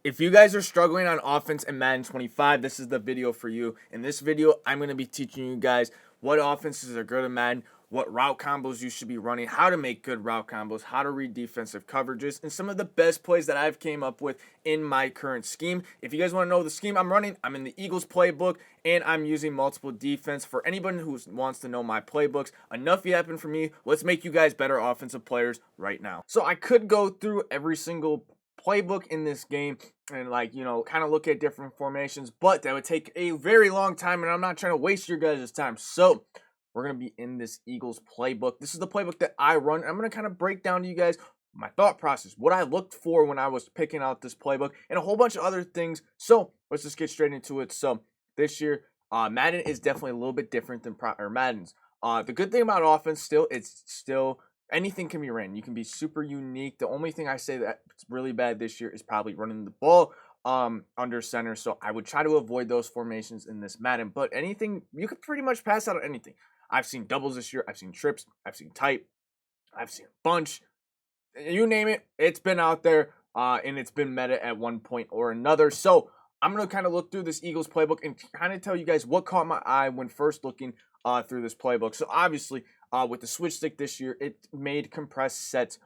If you guys are struggling on offense in Madden 25, this is the video for you. In this video, I'm going to be teaching you guys what offenses are good in Madden, what route combos you should be running, how to make good route combos, how to read defensive coverages, and some of the best plays that I've came up with in my current scheme. If you guys want to know the scheme I'm running, I'm in the Eagles playbook, and I'm using multiple defense. For anyone who wants to know my playbooks, enough yapping for me. Let's make you guys better offensive players right now. So I could go through every single playbook in this game and kind of look at different formations, but that would take a very long time, and I'm not trying to waste your guys' time. So we're going to be in this Eagles playbook. This is the playbook that I run. I'm going to kind of break down to you guys my thought process, what I looked for when I was picking out this playbook, and a whole bunch of other things. So let's just get straight into it. So this year, Madden is definitely a little bit different than Madden's. The good thing about offense it's still anything can be ran. You can be super unique. The only thing I say that's really bad this year is probably running the ball under center. So I would try to avoid those formations in this Madden. But anything, you could pretty much pass out on anything. I've seen doubles this year. I've seen trips. I've seen type. I've seen a bunch. You name it, it's been out there, and it's been meta at one point or another. So I'm going to kind of look through this Eagles playbook and kind of tell you guys what caught my eye when first looking through this playbook. So obviously, with the switch stick this year, it made compressed sets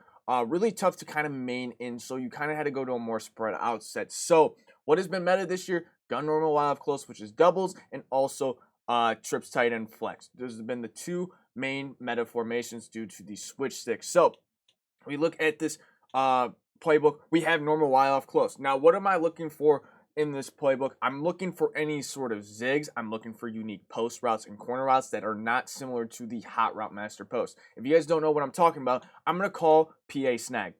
really tough to kind of main in, so you kind of had to go to a more spread out set. So what has been meta this year? Gun normal, wild up close, which is doubles, and also trips, tight end, flex. Those have been the two main meta formations due to the switch stick. So we look at this playbook. We have normal wild off close. Now, what am I looking for in this playbook? I'm looking for any sort of zigs. I'm looking for unique post routes and corner routes that are not similar to the hot route master post. If you guys don't know what I'm talking about, I'm going to call PA snag.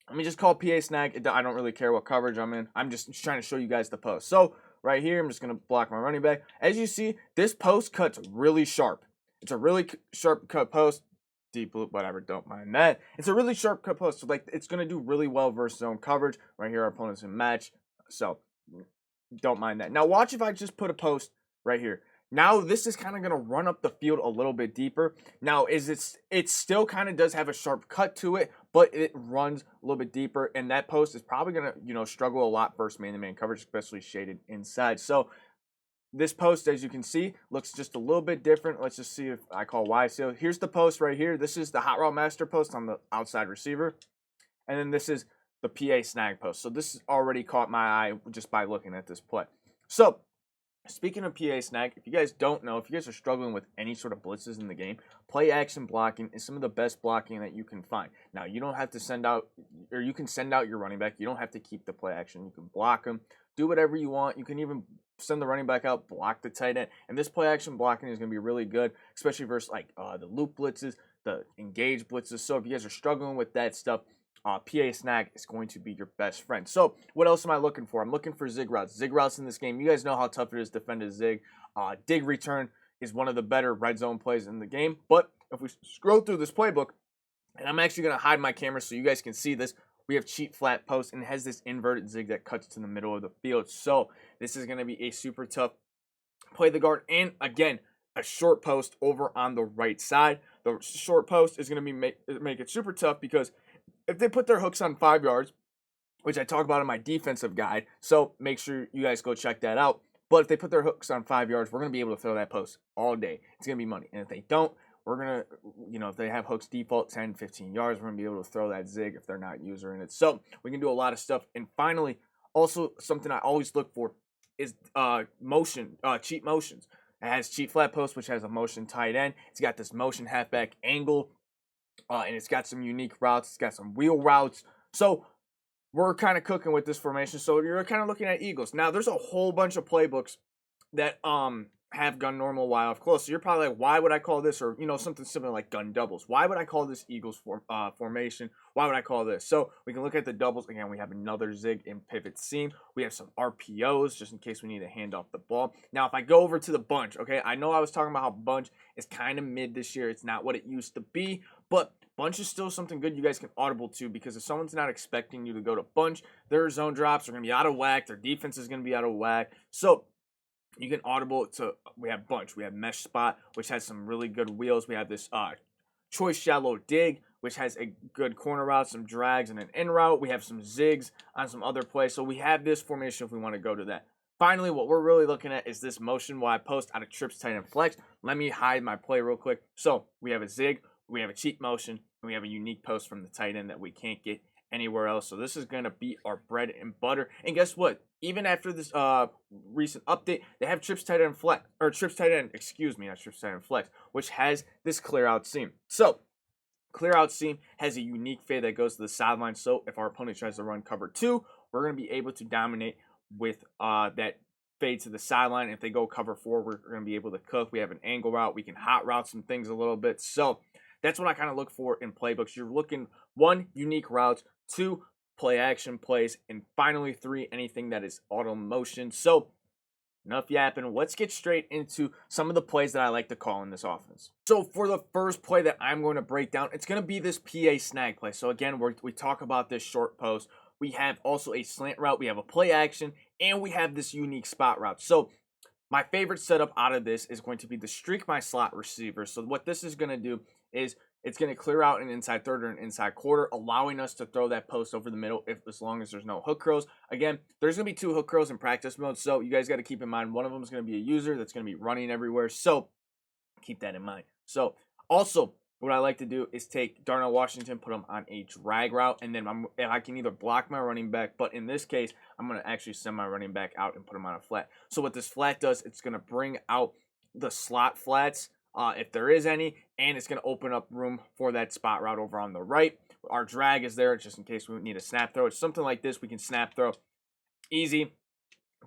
Let me just call PA snag. I don't really care what coverage I'm in. I'm just trying to show you guys the post. So right here, I'm just going to block my running back. As you see, this post cuts really sharp. It's a really sharp cut post. Deep loop, whatever, don't mind that. It's a really sharp cut post, so it's going to do really well versus zone coverage. Right here, our opponent's in match, so don't mind that. Now watch if I just put a post right here. Now this is kind of going to run up the field a little bit deeper. Now it still kind of does have a sharp cut to it, but it runs a little bit deeper, and that post is probably going to struggle a lot versus man-to-man coverage, especially shaded inside. So this post, as you can see, looks just a little bit different. Let's just see if I call Y. So here's the post right here. This is the hot route master post on the outside receiver. And then this is the PA snag post. So this already caught my eye just by looking at this play. So speaking of PA snag, if you guys don't know, if you guys are struggling with any sort of blitzes in the game, play action blocking is some of the best blocking that you can find. Now, you don't have to send out, or you can send out your running back. You don't have to keep the play action. You can block them, do whatever you want. You can even send the running back out, block the tight end. And this play action blocking is going to be really good, especially versus the loop blitzes, the engage blitzes. So if you guys are struggling with that stuff, PA snag is going to be your best friend. So what else am I looking for? I'm looking for zig routes. Zig routes in this game, you guys know how tough it is to defend a zig. Dig return is one of the better red zone plays in the game. But if we scroll through this playbook, and I'm actually going to hide my camera so you guys can see this, we have cheap flat post, and it has this inverted zig that cuts to the middle of the field. So this is going to be a super tough play the guard. And again, a short post over on the right side. The short post is going to be make it super tough, because if they put their hooks on 5 yards, which I talk about in my defensive guide, so make sure you guys go check that out. But if they put their hooks on 5 yards, we're going to be able to throw that post all day. It's going to be money. And if they don't, we're going to, if they have hooks default 10, 15 yards, we're going to be able to throw that zig if they're not using it. So we can do a lot of stuff. And finally, also something I always look for is cheap motions. It has cheap flat post, which has a motion tight end. It's got this motion halfback angle, and it's got some unique routes. It's got some wheel routes. So we're kind of cooking with this formation. So you're kind of looking at Eagles. Now, there's a whole bunch of playbooks that have gun normal, wild off close. So you're probably like, why would I call this? Or, something similar like gun doubles. Why would I call this Eagles formation? Why would I call this? So we can look at the doubles. Again, we have another zig and pivot seam. We have some RPOs just in case we need to hand off the ball. Now, if I go over to the bunch, okay, I know I was talking about how bunch is kind of mid this year. It's not what it used to be, but bunch is still something good you guys can audible to, because if someone's not expecting you to go to bunch, their zone drops are going to be out of whack. Their defense is going to be out of whack. So you can audible to, we have bunch. We have mesh spot, which has some really good wheels. We have this choice shallow dig, which has a good corner route, some drags, and an in route. We have some zigs on some other plays. So we have this formation if we want to go to that. Finally, what we're really looking at is this motion wide post out of trips, tight end, flex. Let me hide my play real quick. So we have a zig, we have a cheat motion, and we have a unique post from the tight end that we can't get anywhere else. So this is going to be our bread and butter. And guess what? Even after this recent update, they have trips, tight end, flex, or trips, tight end, excuse me, not trips, tight end, flex, which has this clear out seam. So clear out seam has a unique fade that goes to the sideline. So if our opponent tries to run cover 2, we're going to be able to dominate with that fade to the sideline. If they go cover 4, we're going to be able to cook. We have an angle route. We can hot route some things a little bit. So that's what I kind of look for in playbooks. You're looking 1, unique routes, 2, play action plays, and finally 3, anything that is auto motion. So enough yapping. Let's get straight into some of the plays that I like to call in this offense. So for the first play that I'm going to break down, it's going to be this PA snag play. So again, we talk about this short post. We have also a slant route. We have a play action, and we have this unique spot route. So my favorite setup out of this is going to be the streak my slot receiver. So what this is going to do is it's going to clear out an inside third or an inside quarter, allowing us to throw that post over the middle as long as there's no hook curls. Again, there's going to be 2 hook curls in practice mode, so you guys got to keep in mind one of them is going to be a user that's going to be running everywhere. So keep that in mind. So also, what I like to do is take Darnell Washington, put him on a drag route, and then I can either block my running back, but in this case, I'm going to actually send my running back out and put him on a flat. So what this flat does, it's going to bring out the slot flats, if there is any, and it's going to open up room for that spot route over on the right. Our drag is there just in case we need a snap throw. It's something like this. We can snap throw. Easy.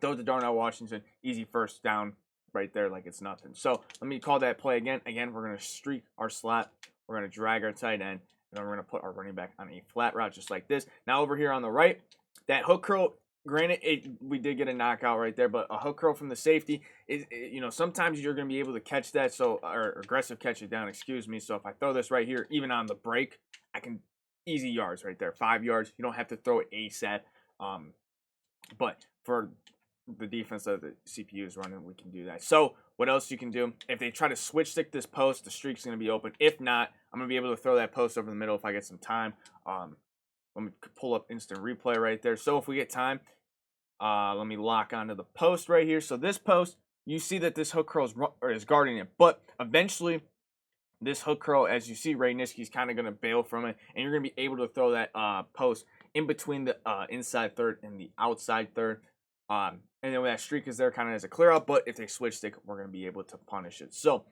Throw to Darnell Washington. Easy first down right there like it's nothing. So let me call that play again. Again, we're going to streak our slot. We're going to drag our tight end, and then we're going to put our running back on a flat route just like this. Now over here on the right, that hook curl, granted, we did get a knockout right there, but a hook curl from the safety, sometimes you're going to be able to catch that, or aggressive catch it down, excuse me. So if I throw this right here, even on the break, I can easy yards right there, 5 yards. You don't have to throw it ASAP. But for the defense that the CPU is running, we can do that. So what else you can do? If they try to switch stick this post, the streak's going to be open. If not, I'm going to be able to throw that post over the middle if I get some time. Let me pull up instant replay right there. So if we get time, let me lock onto the post right here. So this post, you see that this hook curl is guarding it. But eventually, this hook curl, as you see, Ray Nitschke's kind of going to bail from it. And you're going to be able to throw that post in between the inside third and the outside third. And then when that streak is there, kind of as a clear out, but if they switch stick, we're going to be able to punish it. So,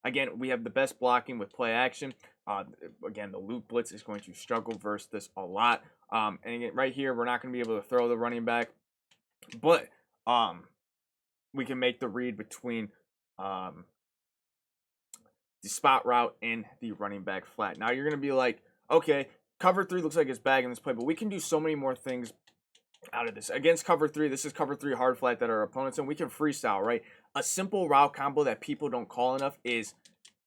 again, we have the best blocking with play action. Again, the loop blitz is going to struggle versus this a lot. And again, right here, we're not going to be able to throw the running back, but we can make the read between the spot route and the running back flat. Now, you're going to be like, okay, cover 3 looks like it's bagging this play, but we can do so many more things out of this. Against cover 3, this is cover 3 hard flat that our opponents, and we can freestyle, right? A simple route combo that people don't call enough is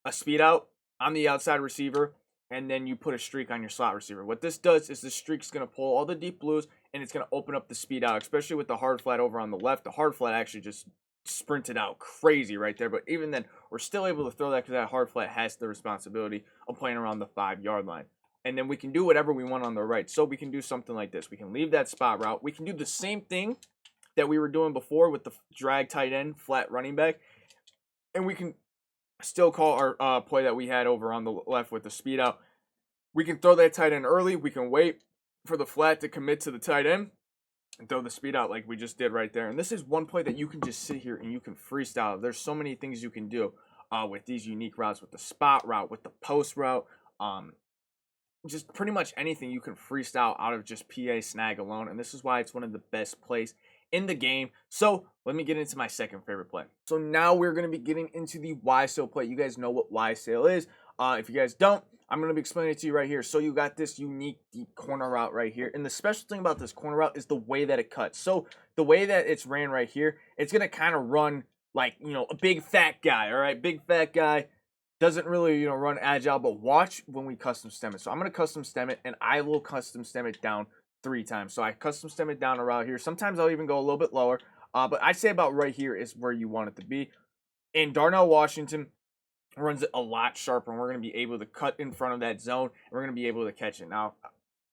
a speed out on the outside receiver, and then you put a streak on your slot receiver. What this does is the streak's going to pull all the deep blues, and it's going to open up the speed out, especially with the hard flat over on the left. The hard flat actually just sprinted out crazy right there, but even then, we're still able to throw that because that hard flat has the responsibility of playing around the 5-yard line. And then we can do whatever we want on the right. So we can do something like this. We can leave that spot route. We can do the same thing that we were doing before with the drag tight end, flat running back. And we can still call our play that we had over on the left with the speed out. We can throw that tight end early. We can wait for the flat to commit to the tight end and throw the speed out like we just did right there. And this is one play that you can just sit here and you can freestyle. There's so many things you can do with these unique routes, with the spot route, with the post route, just pretty much anything you can freestyle out of just PA snag alone. And this is why it's one of the best plays in the game. So let me get into my second favorite play. So now we're going to be getting into the Y sale play. You guys know what Y sale is. If you guys don't, I'm going to be explaining it to you right here. So you got this unique deep corner route right here. And the special thing about this corner route is the way that it cuts. So the way that it's ran right here, it's going to kind of run like, a big fat guy, all right? Big fat guy. Doesn't really, run agile, but watch when we custom stem it. So I'm going to custom stem it, and I will custom stem it down 3 times. So I custom stem it down around here. Sometimes I'll even go a little bit lower, but I'd say about right here is where you want it to be. And Darnell Washington, runs it a lot sharper, and we're going to be able to cut in front of that zone, and we're going to be able to catch it. Now,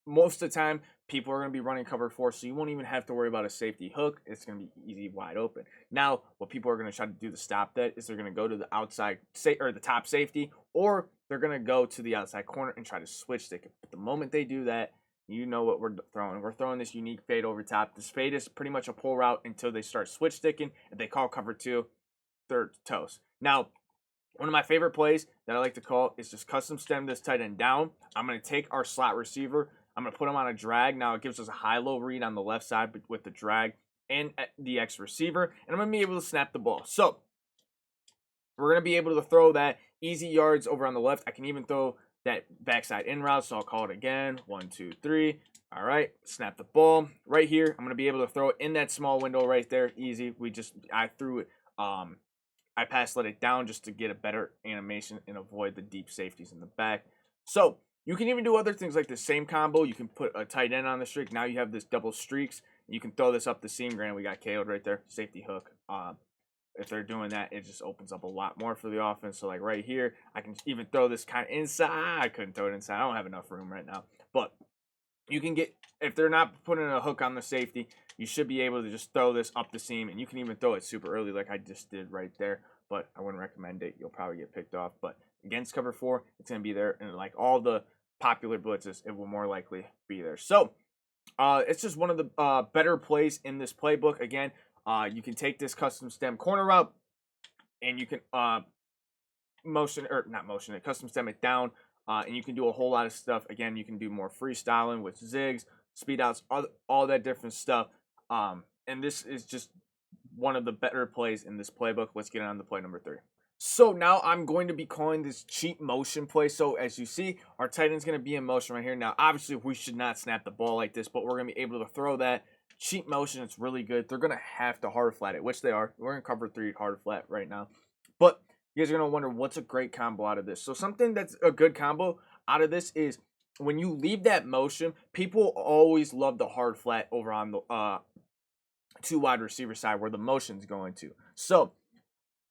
most of the time, people are going to be running cover 4, so you won't even have to worry about a safety hook. It's going to be easy, wide open. Now, what people are going to try to do to stop that is they're going to go to the outside, or the top safety, or they're going to go to the outside corner and try to switch stick it. But the moment they do that, you know what we're throwing. We're throwing this unique fade over top. This fade is pretty much a pull route until they start switch sticking. If they call cover 2, they're toast. Now, one of my favorite plays that I like to call is just custom stem this tight end down. I'm going to take our slot receiver. I'm going to put him on a drag. Now it gives us a high-low read on the left side with the drag and the X receiver. And I'm going to be able to snap the ball. So we're going to be able to throw that easy yards over on the left. I can even throw that backside in route. So I'll call it again. 1, 2, 3. All right. Snap the ball. Right here, I'm going to be able to throw it in that small window right there. Easy. I threw it. I let it down just to get a better animation and avoid the deep safeties in the back. So you can even do other things like the same combo. You can put a tight end on the streak. Now you have this double streaks. You can throw this up the seam. Granted, we got KO'd right there. Safety hook. If they're doing that, it just opens up a lot more for the offense. So like right here, I can even throw this kind of inside. I couldn't throw it inside. I don't have enough room right now. But you can get, if they're not putting a hook on the safety, you should be able to just throw this up the seam, and you can even throw it super early like I just did right there, but I wouldn't recommend it. You'll probably get picked off, but against cover 4, it's going to be there, and like all the popular blitzes, it will more likely be there. So it's just one of the better plays in this playbook. Again, you can take this custom stem corner route, and you can custom stem it down, and you can do a whole lot of stuff. Again, you can do more freestyling with zigs, speed outs, all that different stuff. And this is just one of the better plays in this playbook. Let's get on to play number 3. So now I'm going to be calling this cheat motion play. So as you see, our tight end's going to be in motion right here. Now, obviously, we should not snap the ball like this, but we're going to be able to throw that cheat motion. It's really good. They're going to have to hard flat it, which they are. We're in cover 3 hard flat right now. But you guys are going to wonder what's a great combo out of this. So something that's a good combo out of this is when you leave that motion, people always love the hard flat over on the 2 wide receiver side where the motion's going to. So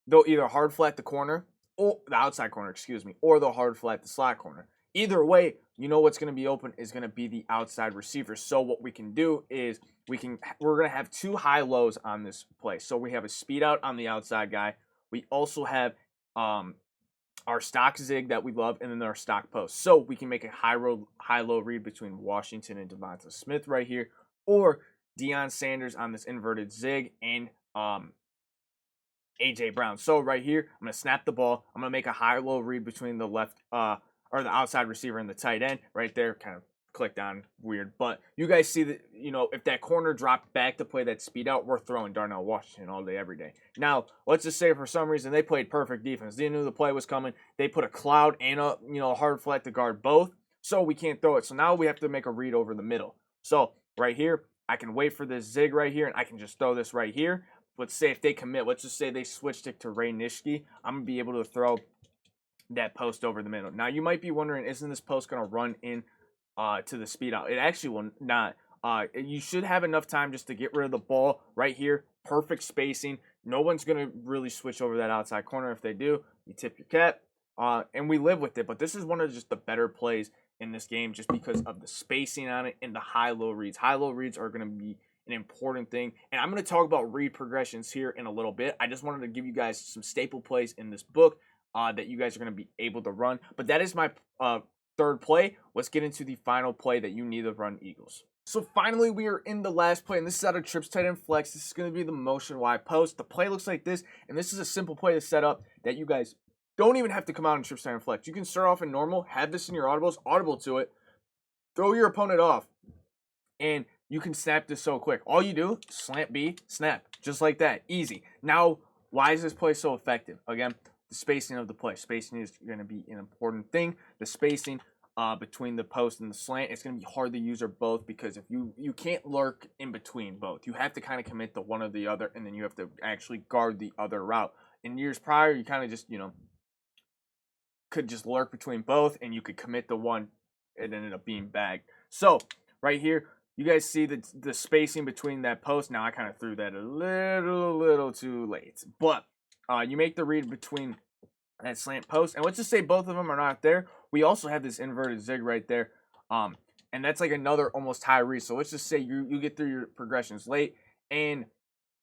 they'll either hard flat the corner, or the outside corner, excuse me, or they'll hard flat the slot corner. Either way, you know what's going to be open is going to be the outside receiver. So what we can do is we're going to have 2 high lows on this play. So we have a speed out on the outside guy. We also have our stock zig that we love, and then our stock post. So we can make a high-low read between Washington and Devonta Smith right here, or Deion Sanders on this inverted zig, and A.J. Brown. So right here, I'm going to snap the ball. I'm going to make a high-low read between the left or the outside receiver and the tight end right there. Kind of clicked on weird, but you guys see that, you know, if that corner dropped back to play that speed out, we're throwing Darnell Washington all day, every day. Now, let's just say for some reason they played perfect defense. They knew the play was coming. They put a cloud and a hard flat to guard both, so we can't throw it. So now we have to make a read over the middle. So right here, I can wait for this zig right here, and I can just throw this right here. Let's say if they commit, let's just say they switched it to Ray Nitschke, I'm going to be able to throw that post over the middle. Now, you might be wondering, isn't this post going to run in to the speed out? It actually will not. You should have enough time just to get rid of the ball right here. Perfect spacing. No one's going to really switch over that outside corner. If they do, you tip your cap, and we live with it. But this is one of just the better plays in this game just because of the spacing on it and the high-low reads. High-low reads are going to be an important thing, and I'm going to talk about read progressions here in a little bit. I just wanted to give you guys some staple plays in this book that you guys are going to be able to run. But that is my third play. Let's get into the final play that you need to run Eagles. So finally, we are in the last play, and this is out of Trips Tight End Flex. This is going to be the motion wide post. The play looks like this, and this is a simple play to set up that you guys don't even have to come out in Trips Tight End Flex. You can start off in normal, have this in your audibles, audible to it, throw your opponent off, and you can snap this so quick. All you do, slant B, snap, just like that, easy. Now, why is this play so effective? Again, the spacing of the play. Spacing is going to be an important thing. The spacing between the post and the slant, it's going to be hard to use or both, because if you can't lurk in between both. You have to kind of commit to one or the other, and then you have to actually guard the other route. In years prior, you kind of just, could just lurk between both, and you could commit to one. It ended up being bagged. So right here, you guys see the spacing between that post. Now I kind of threw that a little too late, but you make the read between that slant post. And let's just say both of them are not there. We also have this inverted zig right there. And that's like another almost high read. So let's just say you get through your progressions late and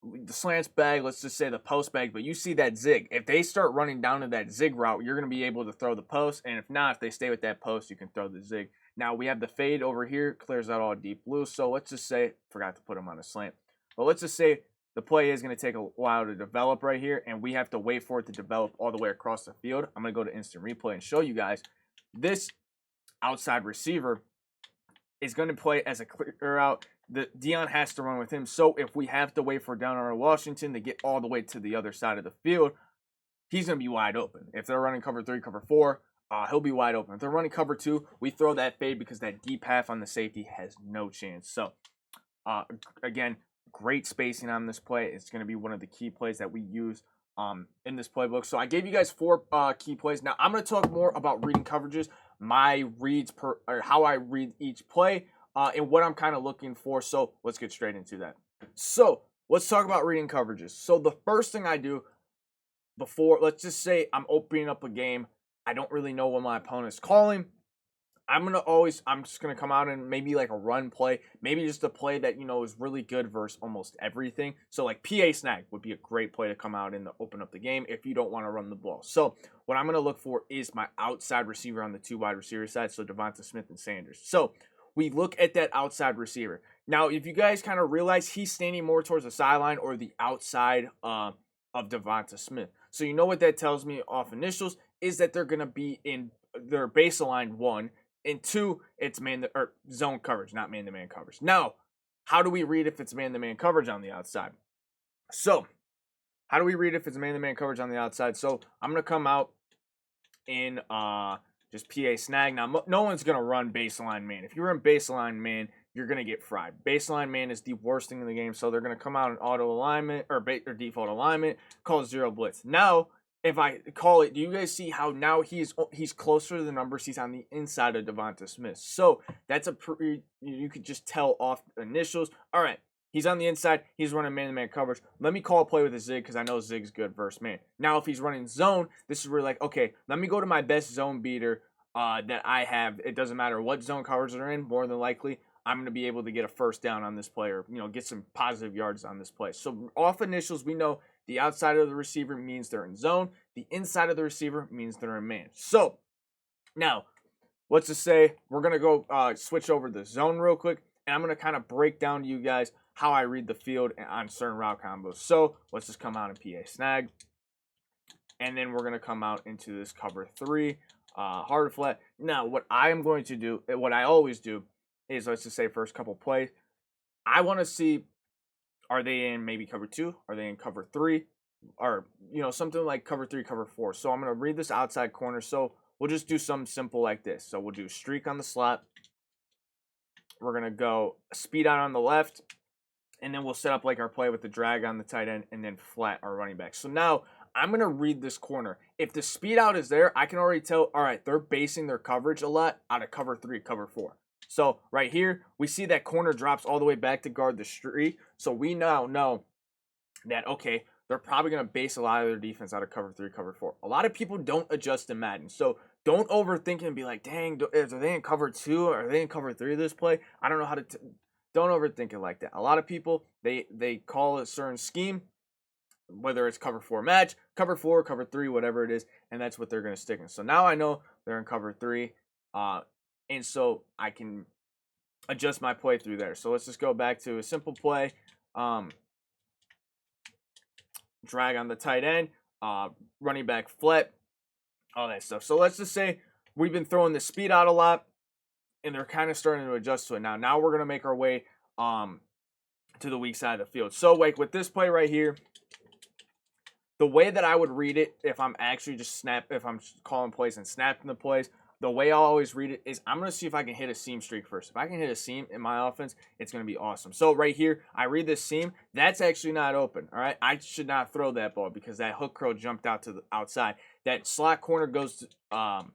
the slants bag, let's just say the post bag, but you see that zig. If they start running down to that zig route, you're going to be able to throw the post. And if not, if they stay with that post, you can throw the zig. Now we have the fade over here, clears out all deep blue. So let's just say, forgot to put them on a slant. But let's just say the play is going to take a while to develop right here, and we have to wait for it to develop all the way across the field. I'm going to go to instant replay and show you guys. This outside receiver is going to play as a clear out. Dion has to run with him. So if we have to wait for Downard Washington to get all the way to the other side of the field, he's going to be wide open. If they're running cover 3, cover 4, he'll be wide open. If they're running cover 2, we throw that fade because that deep half on the safety has no chance. So, again, great spacing on this play. It's going to be one of the key plays that we use in this playbook. So I gave you guys 4 key plays. Now I'm going to talk more about reading coverages, my reads or how I read each play, and what I'm kind of looking for. So let's get straight into that. So let's talk about reading coverages. So the first thing I do before, let's just say I'm opening up a game, I don't really know what my opponent's calling. I'm just going to come out and maybe like a run play, maybe just a play that, is really good versus almost everything. So like PA snag would be a great play to come out and open up the game if you don't want to run the ball. So what I'm going to look for is my outside receiver on the 2 wide receiver side. So Devonta Smith and Sanders. So we look at that outside receiver. Now, if you guys kind of realize he's standing more towards the sideline or the outside of Devonta Smith. So you know what that tells me off initials is that they're going to be in their baseline 1. And 2, it's zone coverage, not man-to-man coverage. Now, how do we read if it's man-to-man coverage on the outside? So, how do we read if it's man-to-man coverage on the outside? So, I'm going to come out in just PA snag. Now, no one's going to run baseline man. If you're in baseline man, you're going to get fried. Baseline man is the worst thing in the game, so they're going to come out in auto alignment or default alignment, call 0 blitz. Now, if I call it, do you guys see how now he's closer to the numbers? He's on the inside of Devonta Smith. So that's you could just tell off initials. All right, he's on the inside. He's running man-to-man coverage. Let me call a play with a zig because I know zig's good versus man. Now, if he's running zone, this is where like, okay, let me go to my best zone beater that I have. It doesn't matter what zone coverage they're in. More than likely, I'm going to be able to get a first down on this player, get some positive yards on this play. So off initials, we know the outside of the receiver means they're in zone. The inside of the receiver means they're in man. So now, let's just say we're going to go switch over the zone real quick, and I'm going to kind of break down to you guys how I read the field on certain route combos. So let's just come out in PA snag, and then we're going to come out into this cover 3, hard flat. Now, what I am going to do, what I always do, is let's just say first couple plays, I want to see, are they in maybe cover 2? Are they in cover 3? Or, something like cover 3, cover 4. So I'm going to read this outside corner. So we'll just do something simple like this. So we'll do streak on the slot. We're going to go speed out on the left. And then we'll set up like our play with the drag on the tight end and then flat our running back. So now I'm going to read this corner. If the speed out is there, I can already tell, all right, they're basing their coverage a lot out of cover 3, cover 4. So right here, we see that corner drops all the way back to guard the streak. So we now know that, okay, they're probably going to base a lot of their defense out of cover 3, cover 4. A lot of people don't adjust in Madden. So don't overthink it and be like, dang, are they in cover 2 or are they in cover 3 of this play? I don't know how to don't overthink it like that. A lot of people, they call a certain scheme, whether it's cover 4 match, cover 4, cover 3, whatever it is, and that's what they're going to stick in. So now I know they're in cover 3. And so I can adjust my play through there. So let's just go back to a simple play. Drag on the tight end, running back flat, all that stuff. So let's just say we've been throwing the speed out a lot, and they're kind of starting to adjust to it now. Now we're going to make our way to the weak side of the field. So like with this play right here, the way that I would read it if I'm actually if I'm calling plays and snapping the plays, the way I'll always read it is I'm going to see if I can hit a seam streak first. If I can hit a seam in my offense, it's going to be awesome. So right here, I read this seam. That's actually not open, all right? I should not throw that ball because that hook curl jumped out to the outside. That slot corner goes to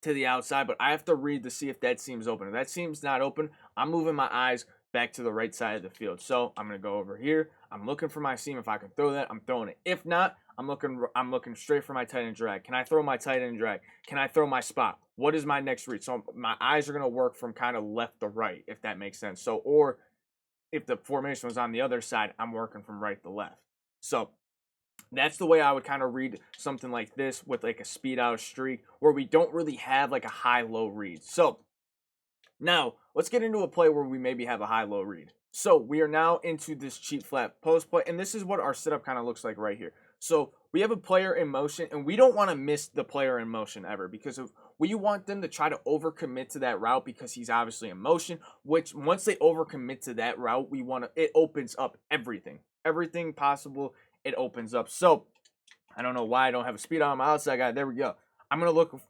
the outside, but I have to read to see if that seam's open. If that seam's not open, I'm moving my eyes back to the right side of the field. So I'm going to go over here. I'm looking for my seam. If I can throw that, I'm throwing it. If not, I'm looking straight for my tight end drag. Can I throw my tight end drag? Can I throw my spot? What is my next read? So my eyes are going to work from kind of left to right, if that makes sense. So, or if the formation was on the other side, I'm working from right to left. So that's the way I would kind of read something like this with like a speed out streak where we don't really have like a high-low read. So now let's get into a play where we maybe have a high-low read. So we are now into this cheap flat post play, and this is what our setup kind of looks like right here. So we have a player in motion, and we don't want to miss the player in motion ever because we want them to try to overcommit to that route because he's obviously in motion, which once they overcommit to that route, it opens up everything possible. It opens up. So I don't know why I don't have a speed on my outside guy. There we go. I'm going to look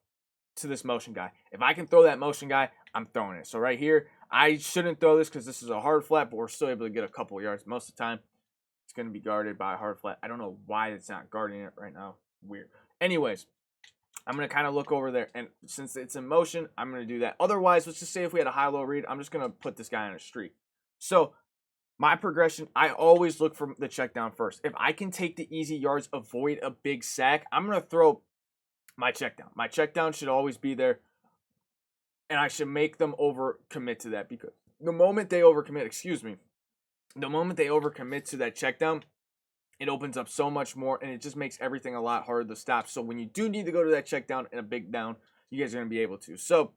to this motion guy. If I can throw that motion guy, I'm throwing it. So right here, I shouldn't throw this because this is a hard flat, but we're still able to get a couple of yards. Most of the time, it's going to be guarded by a hard flat. I don't know why it's not guarding it right now. Weird. Anyways, I'm going to kind of look over there, and since it's in motion, I'm going to do that. Otherwise, let's just say if we had a high-low read, I'm just going to put this guy on a streak. So my progression, I always look for the check down first. If I can take the easy yards, avoid a big sack, I'm going to throw my check down. My check down should always be there, and I should make them overcommit to that because the moment they overcommit to that check down, it opens up so much more, and it just makes everything a lot harder to stop. So when you do need to go to that check down and a big down, you guys are going to be able to. So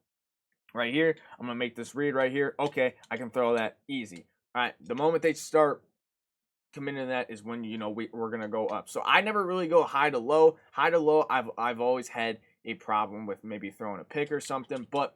right here, I'm going to make this read right here. Okay, I can throw that easy. All right, the moment they start committing to that is when, we're going to go up. So I never really go high to low. High to low, I've always had a problem with maybe throwing a pick or something, but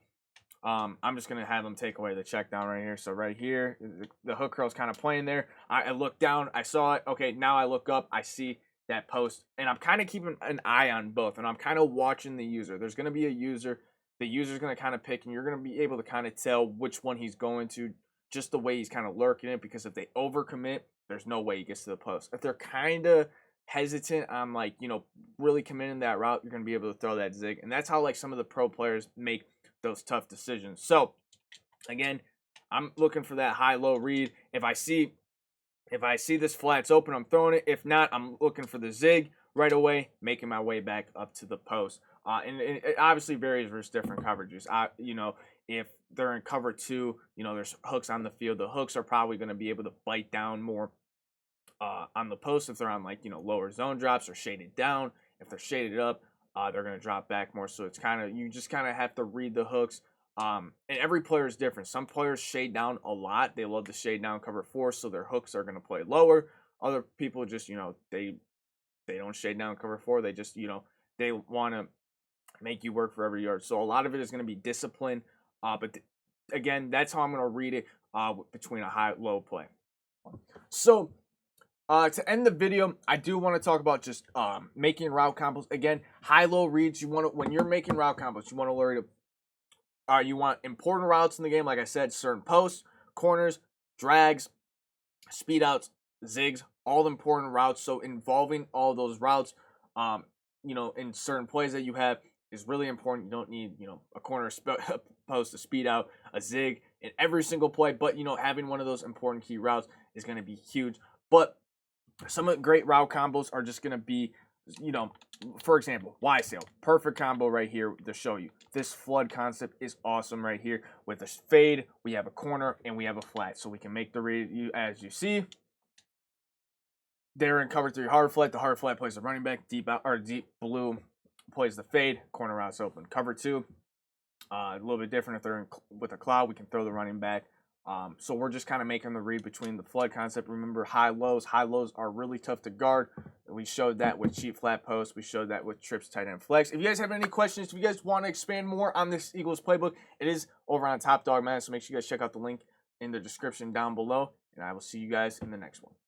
I'm just going to have them take away the check down right here. So right here, the hook curl's kind of playing there. I look down. I saw it. Okay, now I look up. I see that post. And I'm kind of keeping an eye on both. And I'm kind of watching the user. There's going to be a user. The user's going to kind of pick. And you're going to be able to kind of tell which one he's going to just the way he's kind of lurking it. Because if they overcommit, there's no way he gets to the post. If they're kind of hesitant on really committing that route, you're going to be able to throw that zig. And that's how some of the pro players make those tough decisions. So again, I'm looking for that high-low read. If I see this flat's open, I'm throwing it. If not, I'm looking for the zig right away, making my way back up to the post. And it obviously varies versus different coverages. If they're in cover 2, there's hooks on the field. The hooks are probably going to be able to bite down more on the post if they're on lower zone drops or shaded down. If they're shaded up, they're going to drop back more. So it's you just kind of have to read the hooks. And every player is different. Some players shade down a lot. They love to shade down cover 4, so their hooks are going to play lower. Other people just, they don't shade down cover 4. They just, they want to make you work for every yard. So a lot of it is going to be discipline. But again, that's how I'm going to read it between a high-low play. So to end the video, I do want to talk about just making route combos. Again, high-low reads. When you're making route combos, you want to learn to. You want important routes in the game, like I said, certain posts, corners, drags, speed outs, zigs, all important routes. So involving all those routes, in certain plays that you have is really important. You don't need, a corner, post, a speed out, a zig in every single play, but having one of those important key routes is going to be huge. But some of the great route combos are just going to be, for example, Y sail. Perfect combo right here to show you. This flood concept is awesome right here. With a fade, we have a corner, and we have a flat. So we can make the read, as you see. They're in cover 3 hard flat. The hard flat plays the running back. Deep blue plays the fade. Corner route's open. Cover 2, a little bit different. If they're with a cloud, we can throw the running back. So we're just kind of making the read between the flood concept. Remember, high lows. High lows are really tough to guard. We showed that with cheap flat posts. We showed that with trips, tight end flex. If you guys have any questions, if you guys want to expand more on this Eagles playbook, it is over on Top Dog Madden. So make sure you guys check out the link in the description down below. And I will see you guys in the next one.